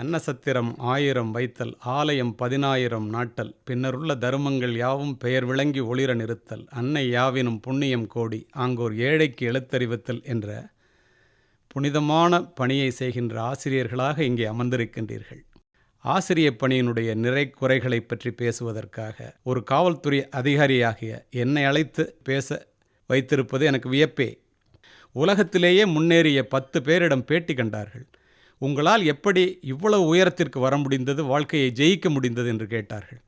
அன்னசத்திரம் 1000 வைத்தல், ஆலயம் 10,000 நாட்டல், பின்னருள்ள தருமங்கள் யாவும் பெயர் விளங்கி ஒளிர நிறுத்தல், அன்னை யாவினும் புண்ணியம் கோடி, ஆங்கோர் ஏழைக்கு எழுத்தறிவித்தல் என்ற புனிதமான பணியை செய்கின்ற ஆசிரியர்களாக இங்கே அமர்ந்திருக்கின்றீர்கள். ஆசிரிய பணியினுடைய நிறை குறைகளை பற்றி பேசுவதற்காக ஒரு காவல்துறை அதிகாரியாகிய என்னை அழைத்து பேச வைத்திருப்பது எனக்கு வியப்பே. உலகத்திலேயே முன்னேறிய 10 பேரிடம் பேட்டி கண்டார்கள். உங்களால் எப்படி இவ்வளவு உயரத்திற்கு வர முடிந்தது, வாழ்க்கையை ஜெயிக்க முடிந்தது என்று கேட்டார்கள்.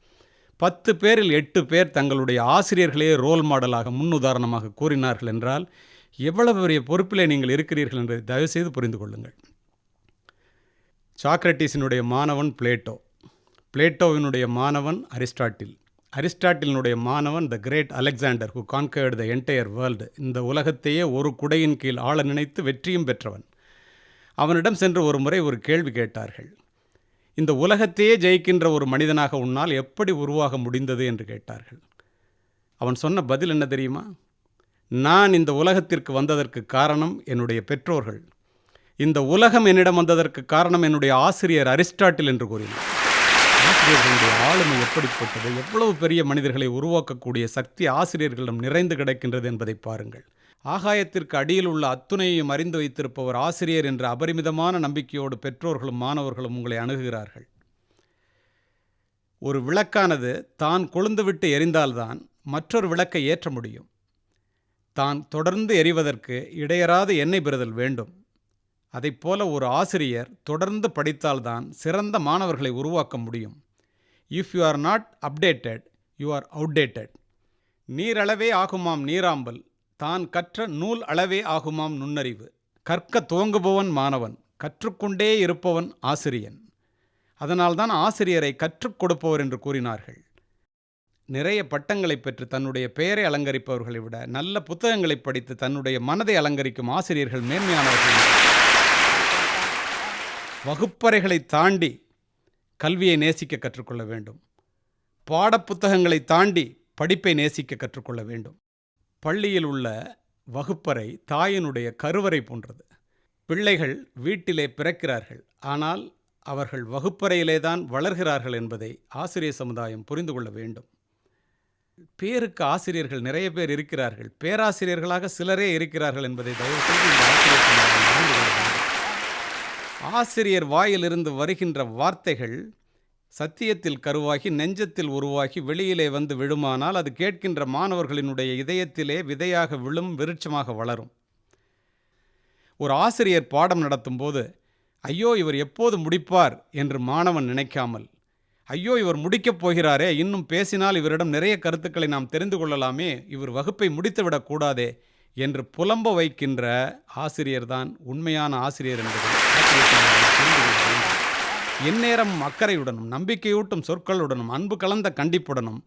10 பேரில் 8 பேர் தங்களுடைய ஆசிரியர்களையே ரோல் மாடலாக முன்னுதாரணமாக கூறினார்கள் என்றால் எவ்வளவு பெரிய பொறுப்பிலே நீங்கள் இருக்கிறீர்கள் என்று தயவுசெய்து புரிந்து கொள்ளுங்கள். சாக்ரட்டிஸினுடைய மாணவன் பிளேட்டோ, பிளேட்டோவினுடைய மாணவன் அரிஸ்டாட்டில், அரிஸ்டாட்டிலினுடைய மாணவன் the great Alexander who conquered the entire world, இந்த உலகத்தையே ஒரு குடையின் கீழ் ஆள நினைத்து வெற்றியும் பெற்றவன். அவனிடம் சென்று ஒரு முறை ஒரு கேள்வி கேட்டார்கள். இந்த உலகத்தையே ஜெயிக்கின்ற ஒரு மனிதனாக உன்னால் எப்படி உருவாக முடிந்தது என்று கேட்டார்கள். அவன் சொன்ன பதில் என்ன தெரியுமா? நான் இந்த உலகத்திற்கு வந்ததற்கு காரணம் என்னுடைய பெற்றோர்கள், இந்த உலகம் என்னிடம் வந்ததற்கு காரணம் என்னுடைய ஆசிரியர் அரிஸ்டாட்டில் என்று கூறினார். ஆசிரியர்களுடைய ஆளுமை எப்படிப்பட்டது, எவ்வளவு பெரிய மனிதர்களை உருவாக்கக்கூடிய சக்தி ஆசிரியர்களிடம் நிறைந்து கிடக்கின்றது என்பதை பாருங்கள். ஆகாயத்திற்கு அடியில் உள்ள அத்துணையையும் அறிந்து வைத்திருப்பவர் ஆசிரியர் என்ற அபரிமிதமான நம்பிக்கையோடு பெற்றோர்களும் மாணவர்களும் உங்களை அணுகுகிறார்கள். ஒரு விளக்கானது தான் கொழுந்துவிட்டு எரிந்தால்தான் மற்றொரு விளக்கை ஏற்ற முடியும். தான் தொடர்ந்து எரிவதற்கு இடையறாத எண்ணெய் பெறுதல் வேண்டும். அதைப்போல ஒரு ஆசிரியர் தொடர்ந்து படித்தால்தான் சிறந்த மாணவர்களை உருவாக்க முடியும். If you are not updated, you are outdated. நீரளவே ஆகுமாம் நீராம்பல், தான் கற்ற நூல் அளவே ஆகுமாம் நுண்ணறிவு. கற்க துவங்குபவன் மாணவன், கற்றுக்கொண்டே இருப்பவன் ஆசிரியன். அதனால்தான் ஆசிரியரை கற்றுக் கொடுப்பவர் என்று கூறினார்கள். நிறைய பட்டங்களை பெற்று தன்னுடைய பெயரை அலங்கரிப்பவர்களை விட நல்ல புத்தகங்களை படித்து தன்னுடைய மனதை அலங்கரிக்கும் ஆசிரியர்கள் மேன்மையானவர்கள். வகுப்பறைகளை தாண்டி கல்வியை நேசிக்க கற்றுக்கொள்ள வேண்டும். பாடப்புத்தகங்களை தாண்டி படிப்பை நேசிக்க கற்றுக்கொள்ள வேண்டும். பள்ளியில் உள்ள வகுப்பறை தாயினுடைய கருவறை போன்றது. பிள்ளைகள் வீட்டிலே பிறக்கிறார்கள், ஆனால் அவர்கள் வகுப்பறையிலே தான் வளர்கிறார்கள் என்பதை ஆசிரியர் சமுதாயம் புரிந்து கொள்ள வேண்டும். பேருக்கு ஆசிரியர்கள் நிறைய பேர் இருக்கிறார்கள், பேராசிரியர்களாக சிலரே இருக்கிறார்கள் என்பதை தயவுசெய்து இந்த ஆசிரியர் சமுதாயம் புரிந்து கொள்ள வேண்டும். ஆசிரியர் வாயிலிருந்து வருகின்ற வார்த்தைகள் சத்தியத்தில் கருவாகி நெஞ்சத்தில் உருவாகி வெளியிலே வந்து விழுமானால் அது கேட்கின்ற மாணவர்களினுடைய இதயத்திலே விதையாக விழும், விருட்சமாக வளரும். ஒரு ஆசிரியர் பாடம் நடத்தும் போது ஐயோ இவர் எப்போது முடிப்பார் என்று மாணவன் நினைக்காமல், ஐயோ இவர் முடிக்கப் போகிறாரே, இன்னும் பேசினால் இவரிடம் நிறைய கருத்துக்களை நாம் தெரிந்து கொள்ளலாமே, இவர் வகுப்பை முடித்துவிடக்கூடாதே என்று புலம்ப வைக்கின்ற ஆசிரியர்தான் உண்மையான ஆசிரியர் என்பதை எந்நேரம் அக்கறையுடனும் நம்பிக்கையூட்டும் சொற்களுடனும் அன்பு கலந்த கண்டிப்புடனும்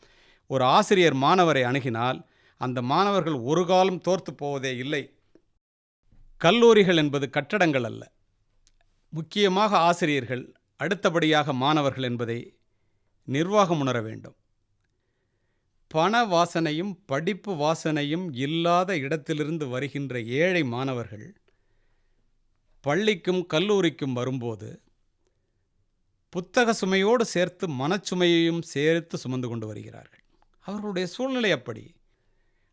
ஒரு ஆசிரியர் மாணவரை அணுகினால் அந்த மாணவர்கள் ஒரு காலம் தோர்த்து போவதே இல்லை. கல்லூரிகள் என்பது கட்டடங்கள் அல்ல, முக்கியமாக ஆசிரியர்கள், அடுத்தபடியாக மாணவர்கள் என்பதை நிர்வாகம் உணர வேண்டும். பண வாசனையும் படிப்பு வாசனையும் இல்லாத இடத்திலிருந்து வருகின்ற ஏழை மாணவர்கள் பள்ளிக்கும் கல்லூரிக்கும் வரும்போது புத்தக சுமையோடு சேர்த்து மனச்சுமையையும் சேர்த்து சுமந்து கொண்டு வருகிறார்கள். அவர்களுடைய சூழ்நிலை அப்படி.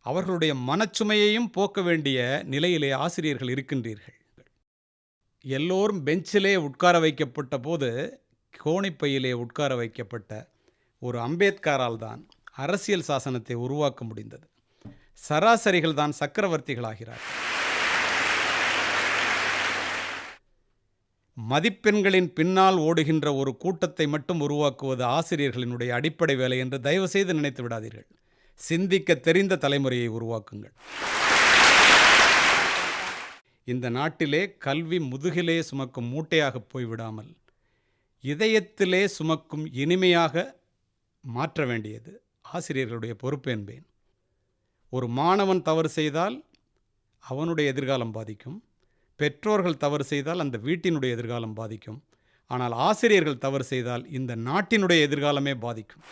அவர்களுடைய மனச்சுமையையும் போக்க வேண்டிய நிலையிலே ஆசிரியர்கள் இருக்கின்றீர்கள். எல்லோரும் பெஞ்சிலே உட்கார வைக்கப்பட்ட போது கோணிப்பையிலே உட்கார வைக்கப்பட்ட ஒரு அம்பேத்கரால் தான் அரசியல் சாசனத்தை உருவாக்க முடிந்தது. சராசரிகள் தான் சக்கரவர்த்திகளாகிறார்கள். மதிப்பெண்களின் பின்னால் ஓடுகின்ற ஒரு கூட்டத்தை மட்டும் உருவாக்குவது ஆசிரியர்களினுடைய அடிப்படை வேலை என்று தயவு செய்து நினைத்து விடாதீர்கள். சிந்திக்க தெரிந்த தலைமுறையை உருவாக்குங்கள். இந்த நாட்டிலே கல்வி முதுகிலே சுமக்கும் மூட்டையாக போய்விடாமல் இதயத்திலே சுமக்கும் இனிமையாக மாற்ற வேண்டியது ஆசிரியர்களுடைய பொறுப்பு என்பேன். ஒரு மாணவன் தவறு செய்தால் அவனுடைய எதிர்காலம் பாதிக்கும், பெற்றோர்கள் தவறு செய்தால் அந்த வீட்டினுடைய எதிர்காலம் பாதிக்கும், ஆனால் ஆசிரியர்கள் தவறு செய்தால் இந்த நாட்டினுடைய எதிர்காலமே பாதிக்கும்.